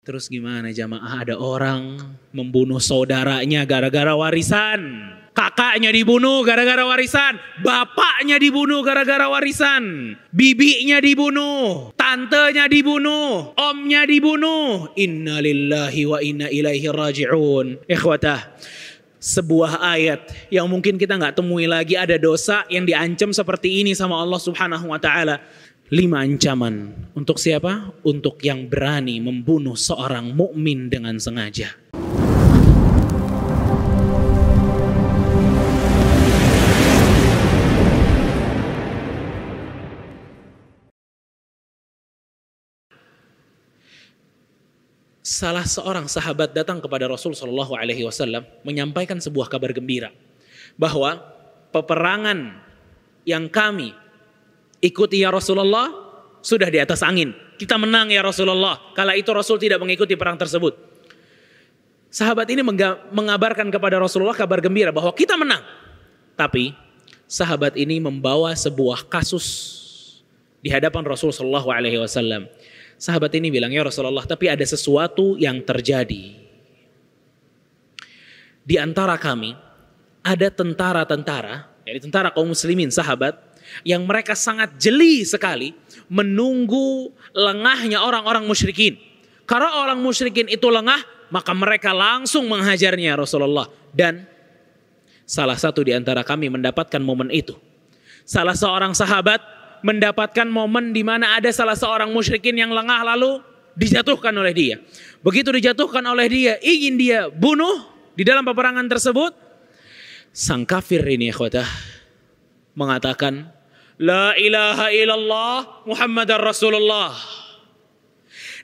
Terus gimana jamaah, ada orang membunuh saudaranya gara-gara warisan. Kakaknya dibunuh gara-gara warisan. Bapaknya dibunuh gara-gara warisan. Bibinya dibunuh. Tantenya dibunuh. Omnya dibunuh. Inna lillahi wa inna ilaihi raji'un. Ikhwatah, sebuah ayat yang mungkin kita gak temui lagi, ada dosa yang diancam seperti ini sama Allah subhanahu wa ta'ala. 5 ancaman. Untuk siapa? Untuk yang berani membunuh seorang mukmin dengan sengaja. Salah seorang sahabat datang kepada Rasul Shallallahu Alaihi Wasallam menyampaikan sebuah kabar gembira bahwa peperangan yang kami ikuti ya Rasulullah sudah di atas angin. Kita menang ya Rasulullah. Kala itu Rasul tidak mengikuti perang tersebut. Sahabat ini mengabarkan kepada Rasulullah kabar gembira bahwa kita menang. Tapi sahabat ini membawa sebuah kasus di hadapan Rasul Shallallahu Alaihi Wasallam. Sahabat ini bilang, ya Rasulullah, tapi ada sesuatu yang terjadi. Di antara kami ada tentara-tentara, yakni tentara kaum muslimin, sahabat, yang mereka sangat jeli sekali menunggu lengahnya orang-orang musyrikin. Karena orang musyrikin itu lengah, maka mereka langsung menghajarnya Rasulullah. Dan salah satu di antara kami mendapatkan momen itu. Salah seorang sahabat mendapatkan momen di mana ada salah seorang musyrikin yang lengah lalu dijatuhkan oleh dia. Begitu dijatuhkan oleh dia, ingin dia bunuh di dalam peperangan tersebut. Sang kafir ini ikhwatah mengatakan, La ilaha illallah Muhammadar Rasulullah.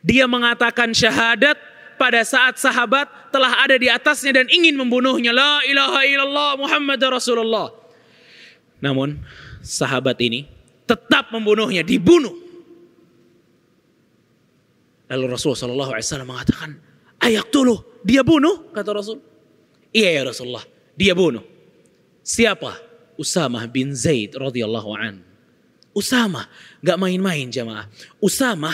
Dia mengatakan syahadat pada saat sahabat telah ada di atasnya dan ingin membunuhnya. La ilaha illallah Muhammadar Rasulullah. Namun sahabat ini tetap membunuhnya, dibunuh. Lalu Rasulullah SAW mengatakan, Ayaktuluh, dia bunuh? Kata Rasul. Iya ya Rasulullah, dia bunuh. Siapa? Usamah bin Zaid radhiyallahu an. Usamah, gak main-main jamaah. Usamah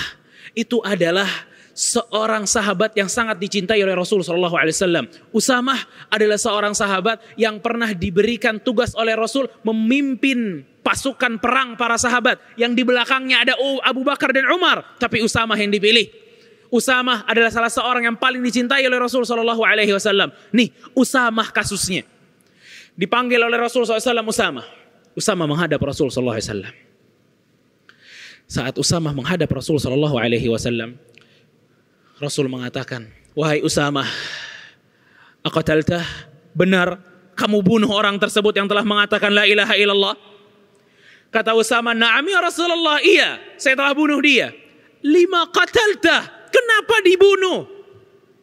itu adalah seorang sahabat yang sangat dicintai oleh Rasulullah SAW. Usamah adalah seorang sahabat yang pernah diberikan tugas oleh Rasul memimpin pasukan perang para sahabat. Yang di belakangnya ada Abu Bakar dan Umar. Tapi Usamah yang dipilih. Usamah adalah salah seorang yang paling dicintai oleh Rasulullah SAW. Nih Usamah kasusnya. Dipanggil oleh Rasulullah SAW Usamah. Usamah menghadap Rasulullah SAW. Saat Usamah menghadap Rasulullah SAW, Rasul mengatakan, wahai Usamah, aqataltah, benar kamu bunuh orang tersebut yang telah mengatakan la ilaha illallah? Kata Usamah, na'am ya Rasulullah, iya, saya telah bunuh dia. Lima qataltah, kenapa dibunuh?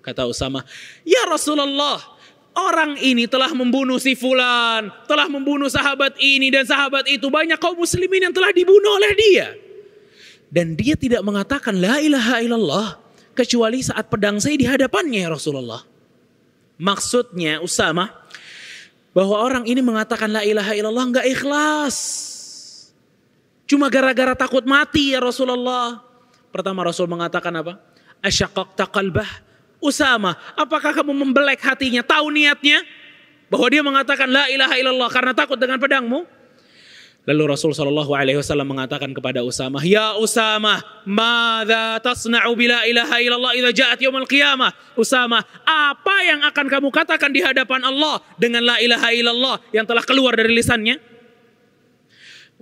Kata Usamah, ya Rasulullah, orang ini telah membunuh si fulan, telah membunuh sahabat ini dan sahabat itu, banyak kaum muslimin yang telah dibunuh oleh dia. Dan dia tidak mengatakan la ilaha illallah kecuali saat pedang saya di hadapannya ya Rasulullah. Maksudnya Usamah bahwa orang ini mengatakan la ilaha illallah enggak ikhlas. Cuma gara-gara takut mati ya Rasulullah. Pertama Rasul mengatakan apa? Asyaqaqta qalbah. Usamah, apakah kamu membelek hatinya? Tahu niatnya bahwa dia mengatakan la ilaha illallah karena takut dengan pedangmu? Lalu Rasul SAW mengatakan kepada Usamah, ya Usamah, madza tasna'u bila ilaha illallah idza ja'at yaumil qiyamah? Usamah, apa yang akan kamu katakan di hadapan Allah dengan la ilaha illallah yang telah keluar dari lisannya?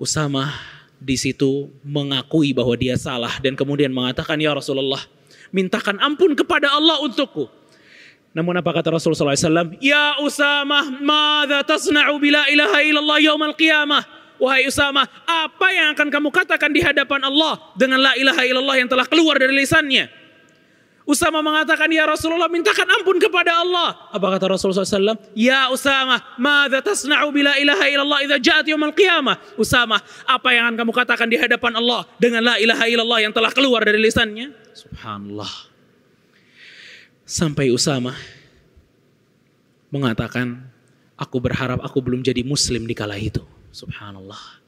Usamah di situ mengakui bahwa dia salah dan kemudian mengatakan, ya Rasulullah, mintakan ampun kepada Allah untukku. Namun apa kata Rasulullah SAW? Ya Usamah, madza tasna'u bila ilaha illallah yaumil qiyamah? Wahai Usamah, apa yang akan kamu katakan di hadapan Allah dengan la ilaha illallah yang telah keluar dari lisannya? Usamah mengatakan, ya Rasulullah, mintakan ampun kepada Allah. Apa kata Rasulullah SAW? Ya Usamah, madza tasna'u bila ilaha illallah idza ja'at yaumil qiyamah? Usamah, apa yang akan kamu katakan di hadapan Allah dengan la ilaha illallah yang telah keluar dari lisannya? Subhanallah. Sampai Usamah mengatakan, aku berharap aku belum jadi muslim di kala itu. Subhanallah.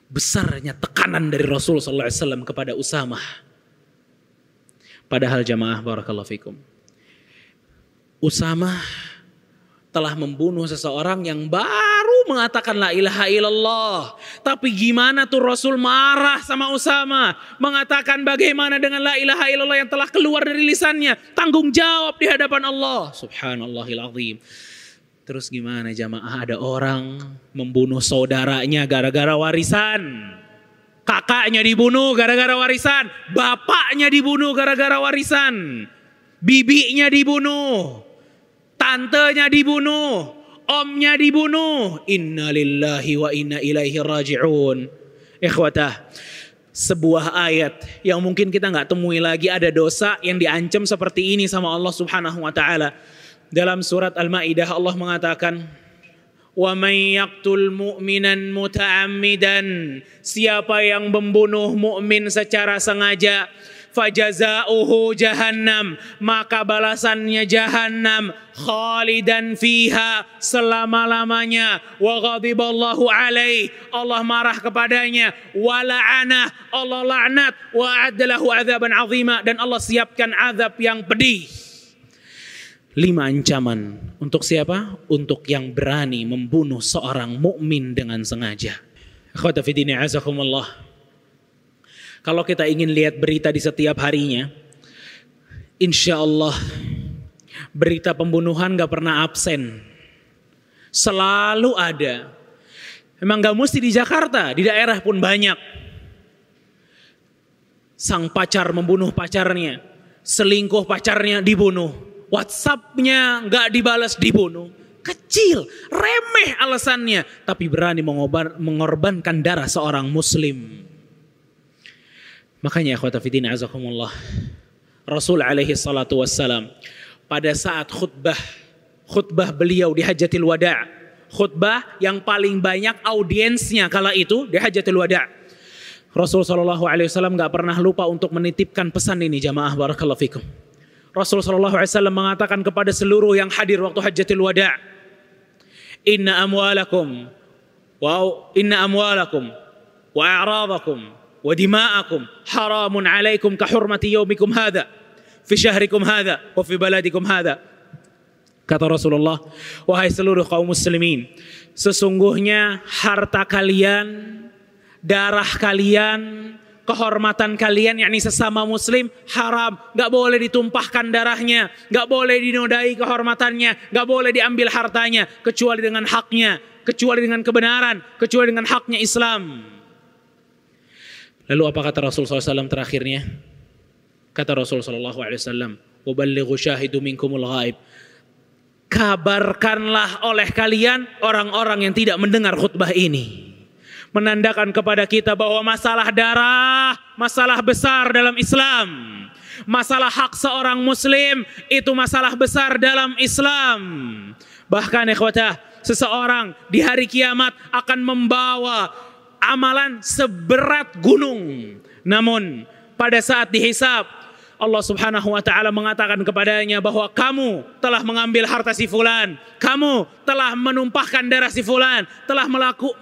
Besarnya tekanan dari Rasulullah SAW kepada Usamah. Padahal jamaah barakallahu fikum, Usamah telah membunuh seseorang yang baru mengatakan la ilaha illallah. Tapi gimana tuh Rasul marah sama Usamah, mengatakan bagaimana dengan la ilaha illallah yang telah keluar dari lisannya, tanggung jawab di hadapan Allah. Subhanallahil azim. Terus gimana jamaah, ada orang membunuh saudaranya gara-gara warisan. Kakaknya dibunuh gara-gara warisan, bapaknya dibunuh gara-gara warisan, bibinya dibunuh, tantenya dibunuh, omnya dibunuh. Inna lillahi wa inna ilaihi raji'un. Ikhwatah, sebuah ayat yang mungkin kita nggak temui lagi, ada dosa yang diancam seperti ini sama Allah Subhanahu wa taala. Dalam surat Al-Maidah Allah mengatakan, wa may yaqtul mu'minan muta'ammidan, siapa yang membunuh mukmin secara sengaja, fajazauhu jahannam, maka balasannya jahannam, khalidan fiha, selama-lamanya, wa ghadiballahu alaih, Allah marah kepadanya, wa la'anah, Allah laknat, wa a'addalahu adzaban azima, dan Allah siapkan azab yang pedih. 5 ancaman untuk siapa? Untuk yang berani membunuh seorang mukmin dengan sengaja. Akhwata fi dini azakumullah. Kalau kita ingin lihat berita di setiap harinya, insya Allah berita pembunuhan gak pernah absen. Selalu ada. Memang gak mesti di Jakarta, di daerah pun banyak. Sang pacar membunuh pacarnya, selingkuh pacarnya dibunuh, WhatsApp-nya gak dibalas dibunuh. Kecil, remeh alasannya, tapi berani mengorbankan darah seorang muslim. Makanya akhwata fiddin azakumullah, Rasul alaihi salatu wassalam pada saat khutbah beliau di Hajjatul Wada', khutbah yang paling banyak audiensnya kala itu di Hajjatul Wada', Rasul sallallahu alaihi wasallam gak pernah lupa untuk menitipkan pesan ini jamaah barakallahu fikum. Rasul sallallahu alaihi wasallam mengatakan kepada seluruh yang hadir waktu Hajjatul Wada', inna amwalakum wa a'radakum wa dima'akum haramun alaikum ka hurmati yaumikum hadha fi syahrikum hadha wa fi baladikum hadha. Kata Rasulullah, wahai seluruh kaum muslimin, sesungguhnya harta kalian, darah kalian, kehormatan kalian, yakni sesama muslim, haram. Gak boleh ditumpahkan darahnya, gak boleh dinodai kehormatannya, gak boleh diambil hartanya, kecuali dengan haknya, kecuali dengan kebenaran, kecuali dengan haknya Islam. Lalu apa kata Rasul SAW terakhirnya? Kata Rasul SAW, وَبَلِّغُ شَاهِدُ مِنْكُمُ الْغَائِبِ, kabarkanlah oleh kalian orang-orang yang tidak mendengar khutbah ini. Menandakan kepada kita bahwa masalah darah, masalah besar dalam Islam. Masalah hak seorang muslim itu masalah besar dalam Islam. Bahkan ikhwatah, seseorang di hari kiamat akan membawa amalan seberat gunung. Namun pada saat dihisab, Allah Subhanahu wa taala mengatakan kepadanya bahwa kamu telah mengambil harta si fulan, kamu telah menumpahkan darah si fulan, telah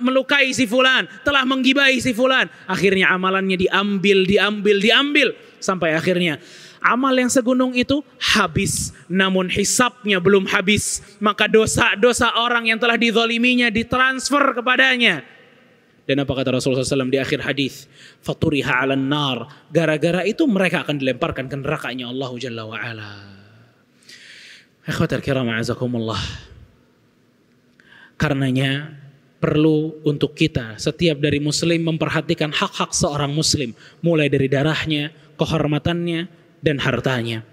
melukai si fulan, telah menggibahi si fulan. Akhirnya amalannya diambil sampai akhirnya amal yang segunung itu habis, namun hisabnya belum habis. Maka dosa-dosa orang yang telah dizaliminya ditransfer kepadanya. Dan apa kata Rasulullah SAW di akhir hadis? Faturiha 'alan nar. Gara-gara itu mereka akan dilemparkan ke nerakanya Allah Jalla wa Ala. Ikhwatal kiram a'azakumullah. Karenanya perlu untuk kita setiap dari muslim memperhatikan hak-hak seorang muslim, mulai dari darahnya, kehormatannya, dan hartanya.